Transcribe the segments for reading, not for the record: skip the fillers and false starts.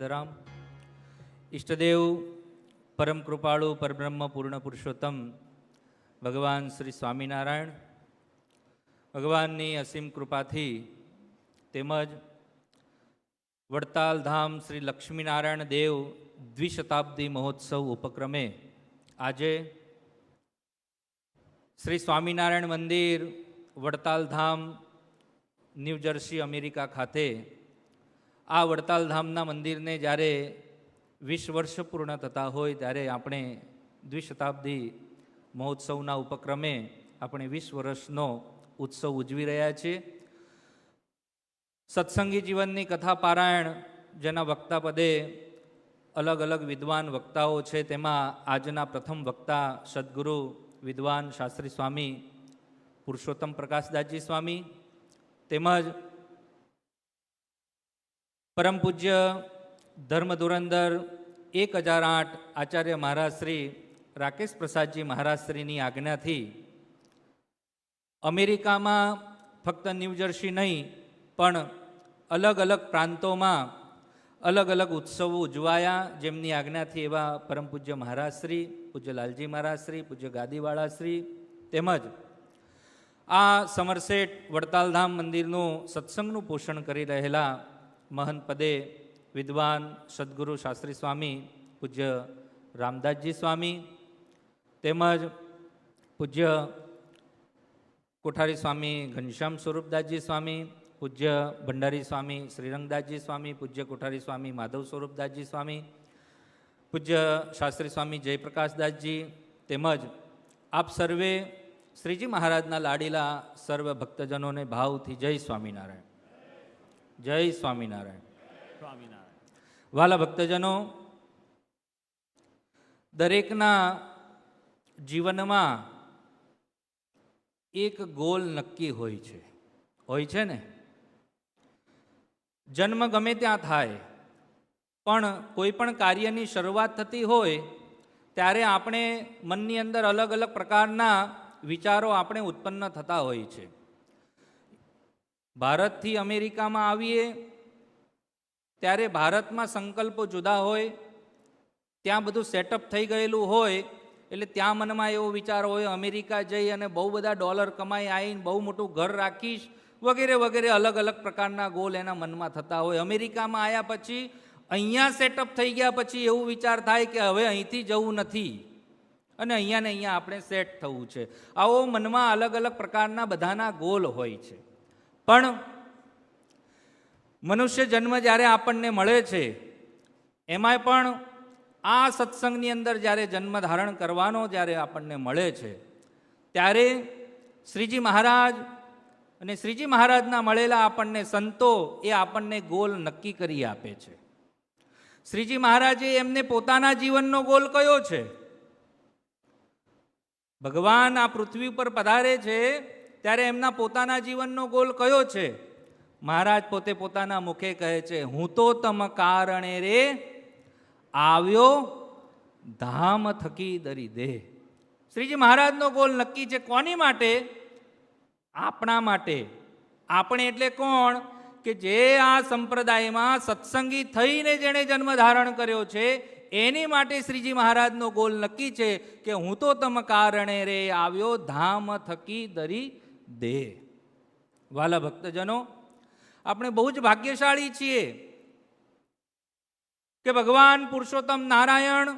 રામ ઈષ્ટદેવ પરમ કૃપાળુ પરબ્રહ્મ પૂર્ણ પુરુષોત્તમ ભગવાન શ્રી સ્વામિનારાયણ ભગવાનની અસીમ કૃપાથી તેમજ વડતાલ ધામ શ્રી લક્ષ્મીનારાયણ દેવ દ્વિશતાબ્દી મહોત્સવ ઉપક્રમે આજે શ્રી સ્વામિનારાયણ મંદિર વડતાલ ધામ ન્યૂ જર્સી અમેરિકા ખાતે આ વડતાલ ધામના મંદિરને જ્યારે 20 વર્ષ પૂર્ણ થતા હોય ત્યારે આપણે દ્વિશતાબ્દી મહોત્સવના ઉપક્રમે આપણે 20 વર્ષનો ઉત્સવ ઉજવી રહ્યા છીએ. સત્સંગી જીવનની કથા પારાયણ જેના વક્તા પદે અલગ અલગ વિદ્વાન વક્તાઓ છે, તેમાં આજના પ્રથમ વક્તા સદગુરુ વિદ્વાન શાસ્ત્રી સ્વામી પુરુષોત્તમ પ્રકાશદાસજી સ્વામી તેમજ પરમ પૂજ્ય ધર્મ ધુરંધર 1008 આચાર્ય મહારાજ શ્રી રાકેશ પ્રસાદજી મહારાજ શ્રીની આજ્ઞાથી અમેરિકામાં ફક્ત ન્યૂ જર્સી નહીં પણ અલગ અલગ પ્રાંતોમાં અલગ અલગ ઉત્સવો ઉજવાયા. જેમની આજ્ઞાથી એવા પરમ પૂજ્ય મહારાજ શ્રી પૂજ્ય લાલજી મહારાજ શ્રી પૂજ્ય ગાદીવાળા શ્રી તેમજ આ સમરસેટ વડતાલધામ મંદિરનું સત્સંગનું પોષણ કરી રહેલા મહંત પદે વિદ્વાન સદગુરુ શાસ્ત્રી સ્વામી પૂજ્ય રામદાસજી સ્વામી તેમજ પૂજ્ય કોઠારી સ્વામી ઘનશ્યામ સ્વરૂપદાસજી સ્વામી, પૂજ્ય ભંડારી સ્વામી શ્રીરંગદાસજી સ્વામી, પૂજ્ય કોઠારી સ્વામી માધવ સ્વરૂપદાસજી સ્વામી, પૂજ્ય શાસ્ત્રી સ્વામી જયપ્રકાશદાસજી તેમજ આપ સર્વે શ્રીજી મહારાજના લાડીલા સર્વ ભક્તજનોને ભાવથી જય સ્વામિનારાયણ. જય સ્વામિનારાયણ. સ્વામિનારાયણ. વાલા ભક્તજનો, દરેકના જીવનમાં એક ગોલ નક્કી હોય છે ને. જન્મ ગમે ત્યાં થાય પણ કોઈ પણ કાર્યની શરૂઆત થતી હોય ત્યારે આપણે મનની અંદર અલગ અલગ પ્રકારના વિચારો આપણે ઉત્પન્ન થતા હોય છે. ભારતથી અમેરિકામાં આવીએ ત્યારે ભારતમાં સંકલ્પો જુદા હોય, ત્યાં બધું સેટઅપ થઈ ગયેલું હોય એટલે ત્યાં મનમાં એવો વિચાર હોય અમેરિકા જઈ અને બહુ બધા ડોલર કમાઈ આવીને બહુ મોટું ઘર રાખીશ વગેરે વગેરે અલગ અલગ પ્રકારના ગોલ એના મનમાં થતા હોય. અમેરિકામાં આવ્યા પછી અહીંયા સેટઅપ થઈ ગયા પછી એવું વિચાર થાય કે હવે અહીંથી જવું નથી અને અહીંયા ને અહીંયા આપણે સેટ થવું છે. આવો મનમાં અલગ અલગ પ્રકારના બધાના ગોલ હોય છે. પણ મનુષ્ય જન્મ જ્યારે આપણને મળે છે એમાંય પણ આ સત્સંગની અંદર જ્યારે જન્મ ધારણ કરવાનો જ્યારે આપણને મળે છે ત્યારે શ્રીજી મહારાજ અને શ્રીજી મહારાજના મળેલા આપણને સંતો એ આપણને ગોલ નક્કી કરી આપે છે. શ્રીજી મહારાજે એમને પોતાના જીવનનો ગોલ કયો છે? ભગવાન આ પૃથ્વી ઉપર પધારે છે ત્યારે એમના પોતાના જીવનનો ગોલ કયો છે? મહારાજ પોતે પોતાના મુખે કહે છે, હું તો તમ કારણે રે આવ્યો ધામ થકી દરી દેહ. શ્રીજી મહારાજનો ગોલ નક્કી છે. કોની માટે? આપણા માટે. આપણે એટલે કોણ? કે જે આ સંપ્રદાયમાં સત્સંગી થઈને જેણે જન્મ ધારણ કર્યો છે એની માટે શ્રીજી મહારાજનો ગોલ નક્કી છે કે હું તો તમ કારણે રે આવ્યો ધામ થકી દરી દેહ. વાલા ભક્તજનો, આપણે બહુ જ ભાગ્યશાળી છીએ કે ભગવાન પુરુષોત્તમ નારાયણ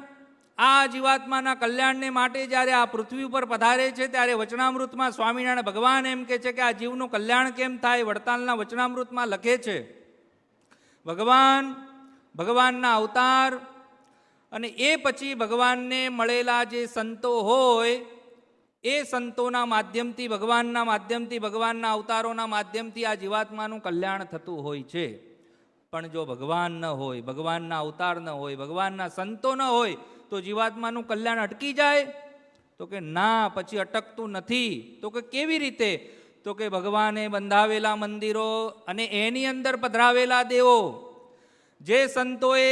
આ જીવાત્માના કલ્યાણને માટે જ્યારે આ પૃથ્વી ઉપર પધારે છે ત્યારે વચનામૃતમાં સ્વામિનારાયણ ભગવાન એમ કહે છે કે આ જીવનું કલ્યાણ કેમ થાય. વડતાલના વચનામૃતમાં લખે છે ભગવાનના અવતાર અને એ પછી ભગવાનને મળેલા જે સંતો હોય એ સંતોના માધ્યમથી ભગવાનના અવતારોના માધ્યમથી આ જીવાત્માનું કલ્યાણ થતું હોય છે. પણ જો ભગવાન ન હોય, ભગવાનના અવતાર ન હોય, ભગવાનના સંતો ન હોય તો જીવાત્માનું કલ્યાણ અટકી જાય? તો કે ના, પછી અટકતું નથી. તો કે કેવી રીતે? તો કે ભગવાને બંધાવેલા મંદિરો અને એની અંદર પધરાવેલા દેવો, જે સંતોએ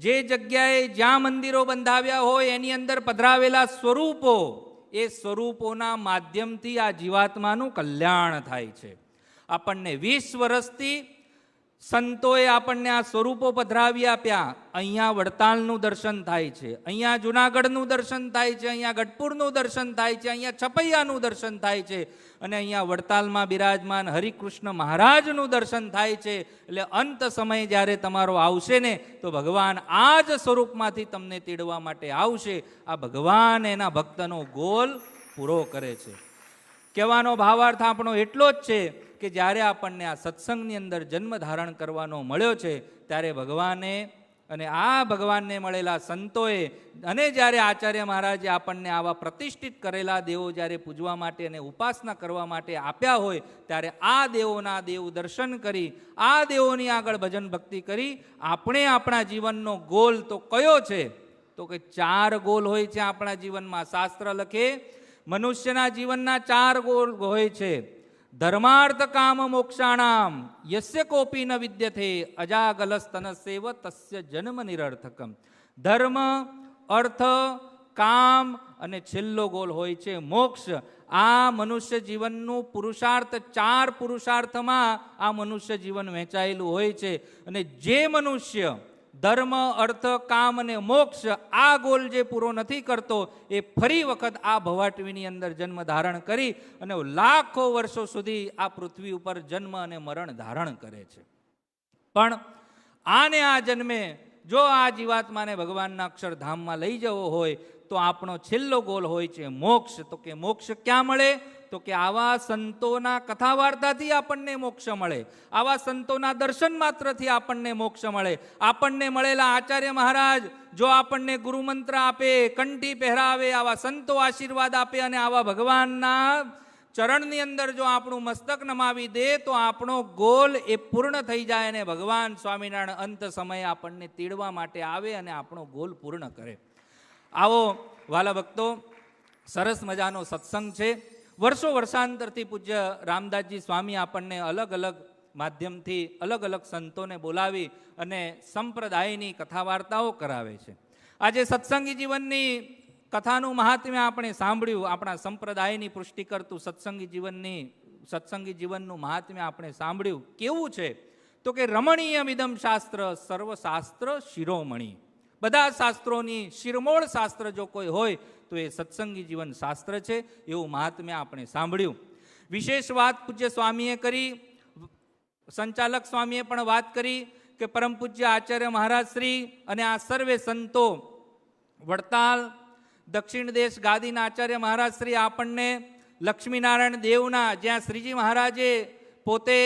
જે જગ્યાએ જ્યાં મંદિરો બંધાવ્યા હોય એની અંદર પધરાવેલા સ્વરૂપો, એ સ્વરૂપોના માધ્યમથી આ જીવાત્માનું કલ્યાણ થાય છે. આપણને 20 વર્ષથી સંતોએ આપણને આ સ્વરૂપો પધરાવી આપ્યા. અહીંયા વડતાલનું દર્શન થાય છે, અહીંયા જુનાગઢનું દર્શન થાય છે, અહીંયા ગઢપુરનું દર્શન થાય છે, અહીંયા છપૈયાનું દર્શન થાય છે અને અહીંયા વડતાલમાં બિરાજમાન હરિકૃષ્ણ મહારાજનું દર્શન થાય છે. એટલે અંત સમય જ્યારે તમારો આવશે ને તો ભગવાન આ જ સ્વરૂપમાંથી તમને તેડવા માટે આવશે. આ ભગવાન એના ભક્તનો ગોલ પૂરો કરે છે. કહેવાનો ભાવાર્થ આપણો એટલો જ છે કે જ્યારે આપણને આ સત્સંગની અંદર જન્મ ધારણ કરવાનો મળ્યો છે ત્યારે ભગવાને અને આ ભગવાનને મળેલા સંતોએ અને જ્યારે આચાર્ય મહારાજે આપણને આવા પ્રતિષ્ઠિત કરેલા દેવો જ્યારે પૂજવા માટે અને ઉપાસના કરવા માટે આપ્યા હોય ત્યારે આ દેવોના દેવ દર્શન કરી, આ દેવોની આગળ ભજન ભક્તિ કરી આપણે આપણા જીવનનો ગોલ તો કયો છે? તો કે 4 ગોલ હોય છે આપણા જીવનમાં. શાસ્ત્ર લખે મનુષ્યના જીવનના 4 ગોલ હોય છે. ધર્માર્થ કામ મોક્ષાણામ યસ્ય કોપી ન વિદ્યતે અજાગલસ્તનસેવ તસ્ય જન્મ નિરર્થકમ. ધર્મ, અર્થ, કામ અને છેલ્લો ગોલ હોય છે મોક્ષ. આ મનુષ્ય જીવનનું પુરુષાર્થ, 4 પુરુષાર્થમાં આ મનુષ્ય જીવન વહેંચાયેલું હોય છે. અને જે મનુષ્ય ધર્મ, અર્થ, કામ અને મોક્ષ આ ગોલ જે પૂરો નથી કરતો એ ફરી વખત આ ભવાટવીની અંદર જન્મ ધારણ કરી અને લાખો વર્ષો સુધી આ પૃથ્વી ઉપર જન્મ અને મરણ ધારણ કરે છે. પણ આને આ જન્મે જો આ જીવાત્માને ભગવાનના અક્ષરધામમાં લઈ જવો હોય તો આપણો છેલ્લો ગોલ હોય છે મોક્ષ. તો કે મોક્ષ ક્યાં મળે? તો કે આવા સંતોના કથા વાર્તાથી આપણને મોક્ષ મળે, આવા સંતોના દર્શન માત્રથી આપણને મોક્ષ મળે. આપણને મળેલા આચાર્ય મહારાજ જો આપણને ગુરુમંત્ર આપે, કંઠી પહેરાવે, આવા સંતો આશીર્વાદ આપે અને આવા ભગવાનના ચરણની અંદર જો આપણું મસ્તક નમાવી દે તો આપણો ગોલ એ પૂર્ણ થઈ જાય અને ભગવાન સ્વામિનારાયણ અંત સમયે આપણને તેડવા માટે આવે અને આપણો ગોલ પૂર્ણ કરે. આવો વાલા ભક્તો, સરસ મજાનો સત્સંગ છે. વર્ષો વર્ષાંતરથી પૂજ્ય રામદાસજી સ્વામી આપણને અલગ અલગ માધ્યમથી અલગ અલગ સંતોને બોલાવી અને સંપ્રદાયની કથા વાર્તાઓ કરાવે છે. આજે સત્સંગી જીવનની કથાનું મહાત્મ્ય આપણે સાંભળ્યું. આપણા સંપ્રદાયની પુષ્ટિ કરતું સત્સંગી જીવનનું મહાત્મ્ય આપણે સાંભળ્યું. કેવું છે? તો કે રમણીયમિદમ શાસ્ત્ર સર્વશાસ્ત્ર શિરોમણી. બધા શાસ્ત્રોની શિરમોળ શાસ્ત્ર જો કોઈ હોય તો એ સત્સંગી જીવન શાસ્ત્ર છે. એવું મહાત્મ્ય આપણે સાંભળ્યું. વિશેષ વાત પૂજ્ય સ્વામીએ કરી, સંચાલક સ્વામીએ પણ વાત કરી કે પરમ પૂજ્ય આચાર્ય મહારાજ શ્રી અને આ સર્વે સંતો વડતાલ દક્ષિણ દેશ ગાદીના આચાર્ય મહારાજ શ્રી આપણને લક્ષ્મીનારાયણ દેવના, જ્યાં શ્રીજી મહારાજે પોતે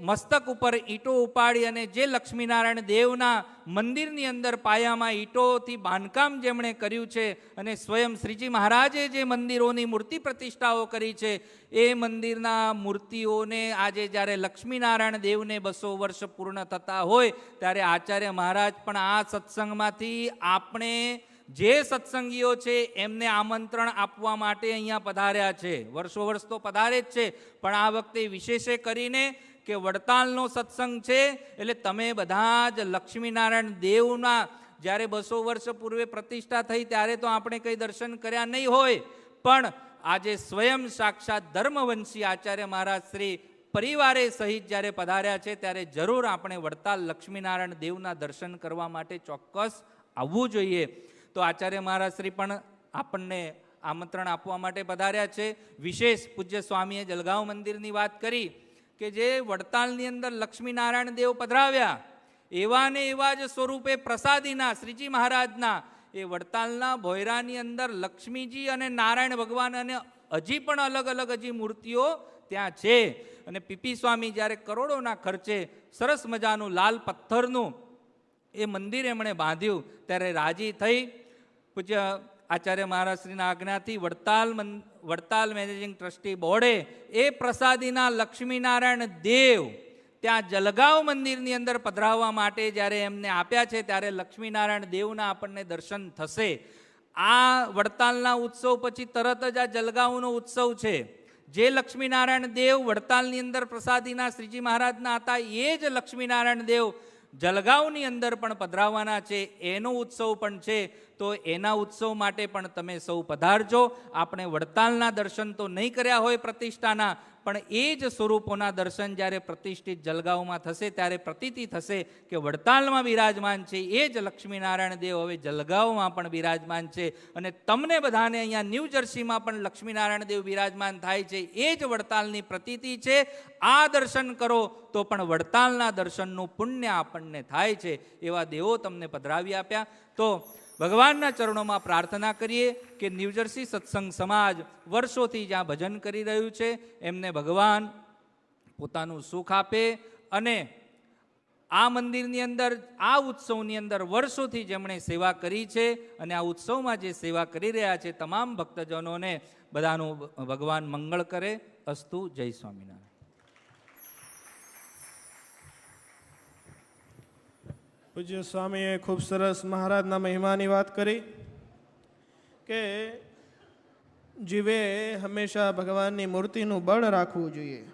મસ્તક ઉપર ઈંટો ઉપાડી અને જે લક્ષ્મીનારાયણ દેવના મંદિરની અંદર પાયામાં ઈંટોથી બાંધકામ જેમણે કર્યું છે અને સ્વયં શ્રીજી મહારાજે જે મંદિરોની મૂર્તિ પ્રતિષ્ઠાઓ કરી છે એ મંદિરના મૂર્તિઓને આજે જ્યારે લક્ષ્મીનારાયણ દેવને 200 વર્ષ પૂર્ણ થતા હોય ત્યારે આચાર્ય મહારાજ પણ આ સત્સંગમાંથી આપણે જે સત્સંગીઓ છે એમને આમંત્રણ આપવા માટે અહીંયા પધાર્યા છે. વર્ષો વર્ષ તો પધારે જ છે, પણ આ વખતે વિશેષે કરીને કે વડતાલનો સત્સંગ છે એટલે તમે બધા જ લક્ષ્મીનારાયણ દેવના જ્યારે 200 વર્ષ પૂર્વે પ્રતિષ્ઠા થઈ ત્યારે તો આપણે કંઈ દર્શન કર્યા નહીં હોય, પણ આજે સ્વયં સાક્ષાત ધર્મવંશી આચાર્ય મહારાજ શ્રી પરિવારે સહિત જ્યારે પધાર્યા છે ત્યારે જરૂર આપણે વડતાલ લક્ષ્મીનારાયણ દેવના દર્શન કરવા માટે ચોક્કસ આવવું જોઈએ. તો આચાર્ય મહારાજ શ્રી પણ આપણને આમંત્રણ આપવા માટે પધાર્યા છે. વિશેષ પૂજ્ય સ્વામીએ જલગાંવ મંદિરની વાત કરી કે જે વડતાલની અંદર લક્ષ્મીનારાયણ દેવ પધરાવ્યા એવા ને એવા જ સ્વરૂપે પ્રસાદીના શ્રીજી મહારાજના એ વડતાલના ભોયરાની અંદર લક્ષ્મીજી અને નારાયણ ભગવાન અને હજી પણ અલગ અલગ હજી મૂર્તિઓ ત્યાં છે. અને પીપી સ્વામી જ્યારે કરોડોના ખર્ચે સરસ મજાનું લાલ પથ્થરનું એ મંદિર એમણે બાંધ્યું ત્યારે રાજી થઈ પૂજ્ય આચાર્ય મહારાજશ્રીના આજ્ઞાથી વડતાલ મેનેજિંગ ટ્રસ્ટી બોર્ડે એ પ્રસાદીના લક્ષ્મીનારાયણ દેવ ત્યાં જલગાંવ મંદિરની અંદર પધરાવવા માટે જ્યારે એમને આપ્યા છે ત્યારે લક્ષ્મીનારાયણ દેવના આપણને દર્શન થશે. આ વડતાલના ઉત્સવ પછી તરત જ આ જલગાંવનો ઉત્સવ છે. જે લક્ષ્મીનારાયણ દેવ વડતાલની અંદર પ્રસાદીના શ્રીજી મહારાજના હતા એ જ લક્ષ્મીનારાયણ દેવ જલગાંવની અંદર પણ પધરાવવાના છે. એનો ઉત્સવ પણ છે. તો એના ઉત્સવ માટે પણ તમે સૌ પધારજો. આપણે વડતાલના દર્શન તો નહીં કર્યા હોય પ્રતિષ્ઠાના, પણ એ જ સ્વરૂપોના દર્શન જ્યારે પ્રતિષ્ઠિત જલગાંવમાં થશે ત્યારે પ્રતીતિ થશે કે વડતાલમાં બિરાજમાન છે એ જ લક્ષ્મીનારાયણ દેવ હવે જલગાંવમાં પણ બિરાજમાન છે. અને તમને બધાને અહીંયા ન્યૂ જર્સીમાં પણ લક્ષ્મીનારાયણ દેવ બિરાજમાન થાય છે એ જ વડતાલની પ્રતીતિ છે. આ દર્શન કરો તો પણ વડતાલના દર્શનનું પુણ્ય આપણને થાય છે. એવા દેવો તમને પધરાવી આપ્યા. તો ભગવાનના ચરણોમાં પ્રાર્થના કરીએ કે ન્યૂજર્સી સત્સંગ સમાજ વર્ષોથી જ્યાં ભજન કરી રહ્યું છે એમને ભગવાન પોતાનું સુખ આપે અને આ મંદિરની અંદર આ ઉત્સવની અંદર વર્ષોથી જેમણે સેવા કરી છે અને આ ઉત્સવમાં જે સેવા કરી રહ્યા છે તમામ ભક્તજનોને બધાનું ભગવાન મંગળ કરે. અસ્તુ. જય સ્વામિનારાયણ. પૂજ્ય સ્વામીએ ખૂબ સરસ મહારાજના મહિમાની વાત કરી કે જીવે હંમેશા ભગવાનની મૂર્તિનું બળ રાખવું જોઈએ.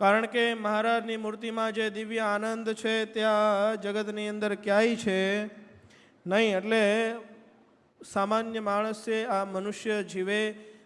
કારણ કે મહારાજની મૂર્તિમાં જે દિવ્ય આનંદ છે ત્યાં જગતની અંદર ક્યાંય છે નહીં. એટલે સામાન્ય માણસે આ મનુષ્ય જીવે